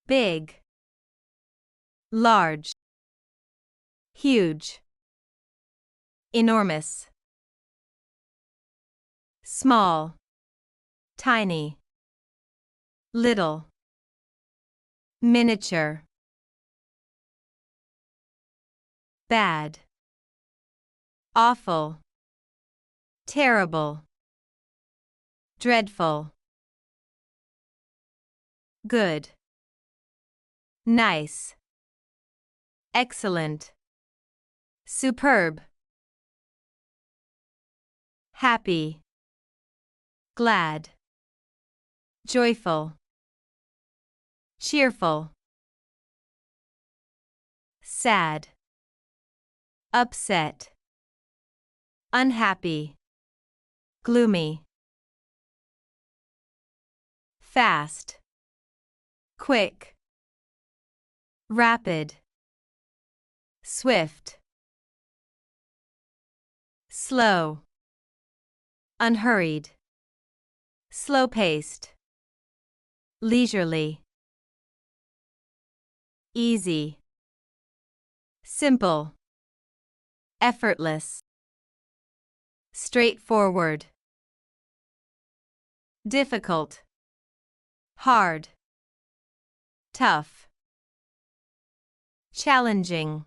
big, large, huge, enormous, small, tiny, little, miniature, bad, awful, terrible, dreadful, good, nice, excellent, superb, happy, glad, joyful, cheerful, sad, upset, unhappy, gloomy, fast, quick, rapid, swift, slow, unhurried, slow-paced, leisurely, easy, simple, effortless, straightforward, difficult, hard, tough, challenging,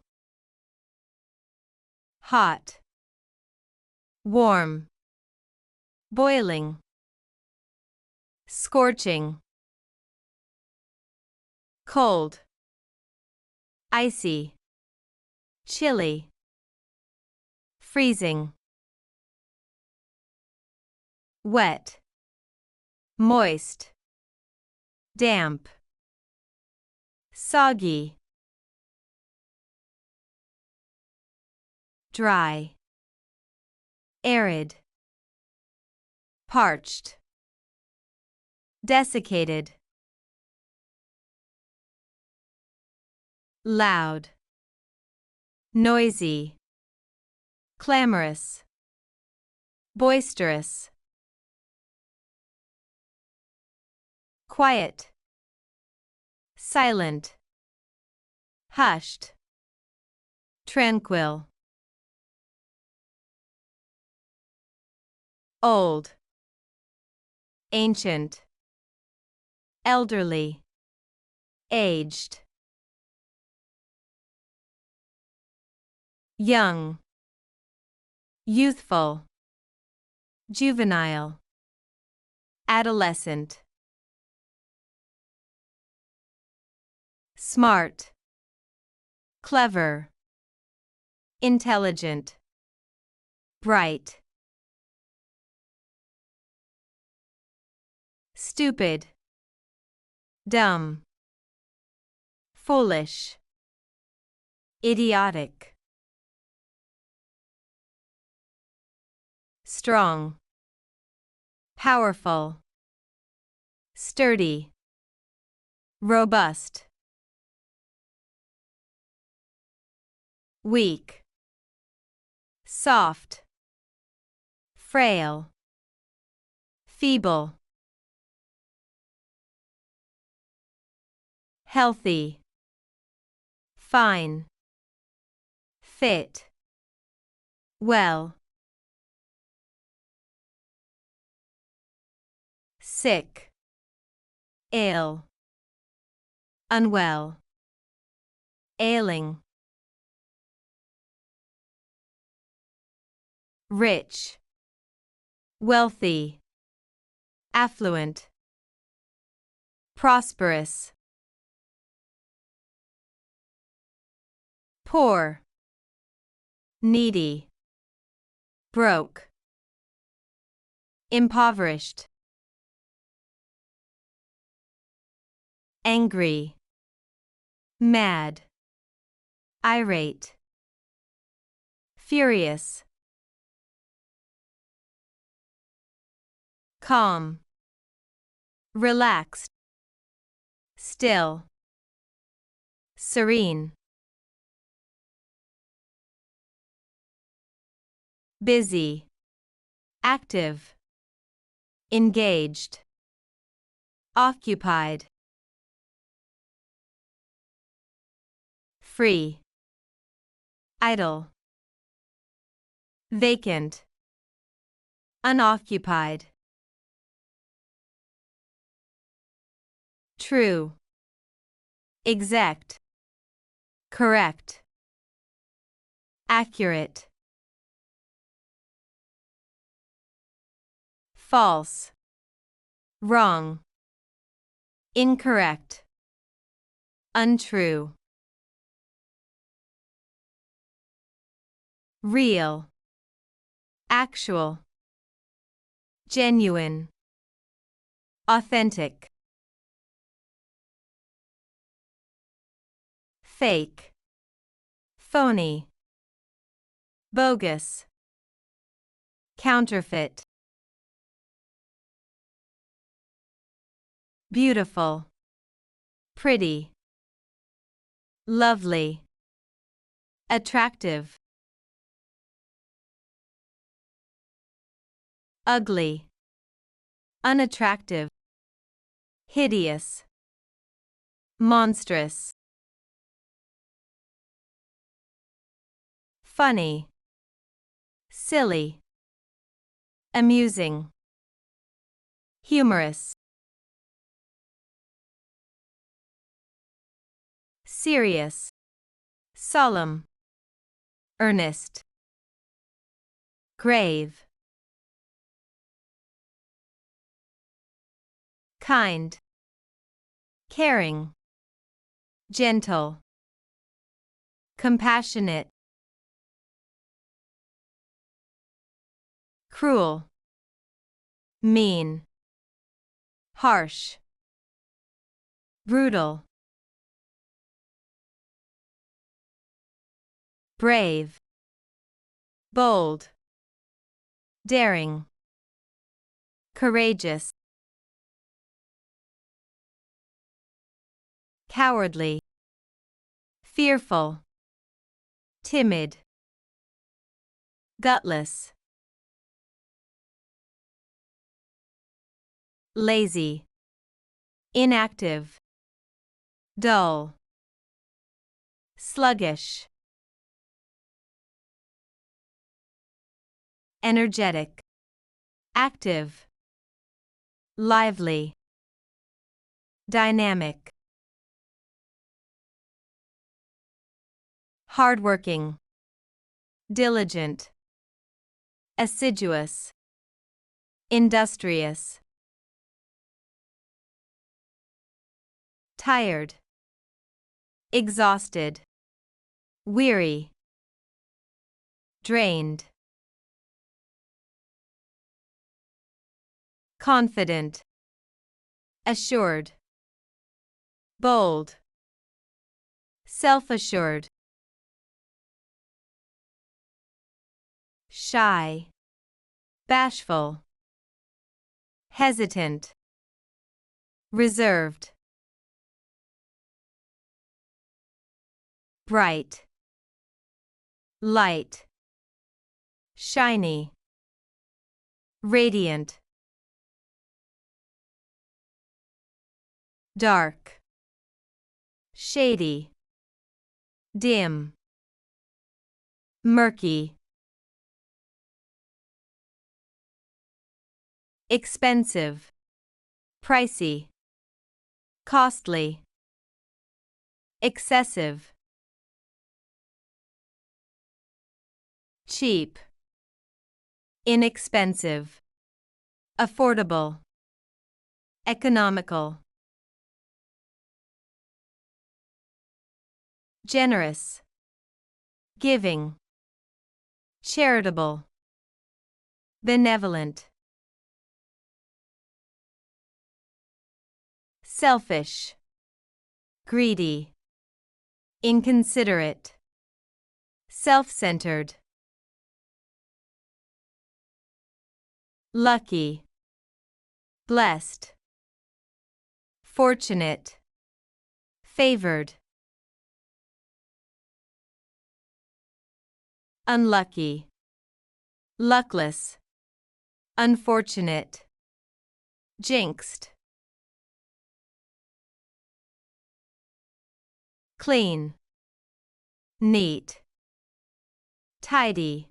hot, warm, boiling, scorching, cold, icy, chilly, freezing, wet, moist, damp, soggy, dry, arid, parched, desiccated, loud, noisy, clamorous, boisterous, quiet, silent, hushed, tranquil, old, ancient, elderly, aged, young, youthful, juvenile, adolescent, smart, clever, intelligent, bright, stupid, dumb, foolish, idiotic, strong, powerful, sturdy, robust, weak, soft, frail, feeble, healthy, fine, fit, well, sick, ill, unwell, ailing, rich, wealthy, affluent, prosperous, poor, needy, broke, impoverished, angry, mad, irate, furious, calm, relaxed, still, serene, busy, active, engaged, occupied, free, idle, vacant, unoccupied, true, exact, correct, accurate, false, wrong, incorrect, untrue, real, actual, genuine, authentic, fake, phony, bogus, counterfeit, beautiful, pretty, lovely, attractive, ugly, unattractive, hideous, monstrous, funny, silly, amusing, humorous, serious, solemn, earnest, grave, kind, caring, gentle, compassionate, cruel, mean, harsh, brutal, brave, bold, daring, courageous, cowardly, fearful, timid, gutless, lazy, inactive, dull, sluggish, energetic, active, lively, dynamic, hardworking, diligent, assiduous, industrious, tired, exhausted, weary, drained, confident, assured, bold, self-assured, shy, bashful, hesitant, reserved, bright, light, shiny, radiant, dark, shady, dim, murky, expensive, pricey, costly, excessive, cheap, inexpensive, affordable, economical, generous, giving, charitable, benevolent, selfish, greedy, inconsiderate, self-centered, lucky, blessed, fortunate, favored, unlucky, luckless, unfortunate, jinxed, clean, neat, tidy,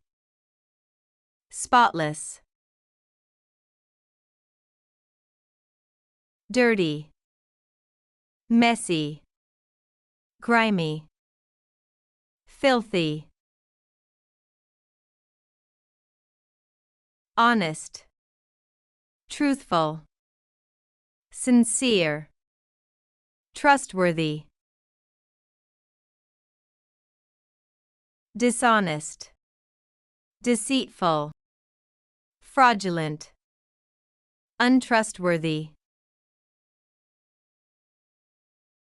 spotless, dirty, messy, grimy, filthy, honest, truthful, sincere, trustworthy, dishonest, deceitful, fraudulent, untrustworthy,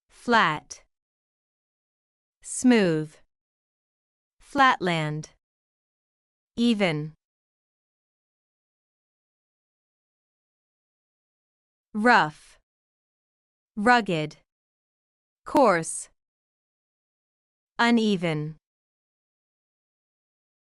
flat, smooth, flatland, even, rough, rugged, coarse, uneven.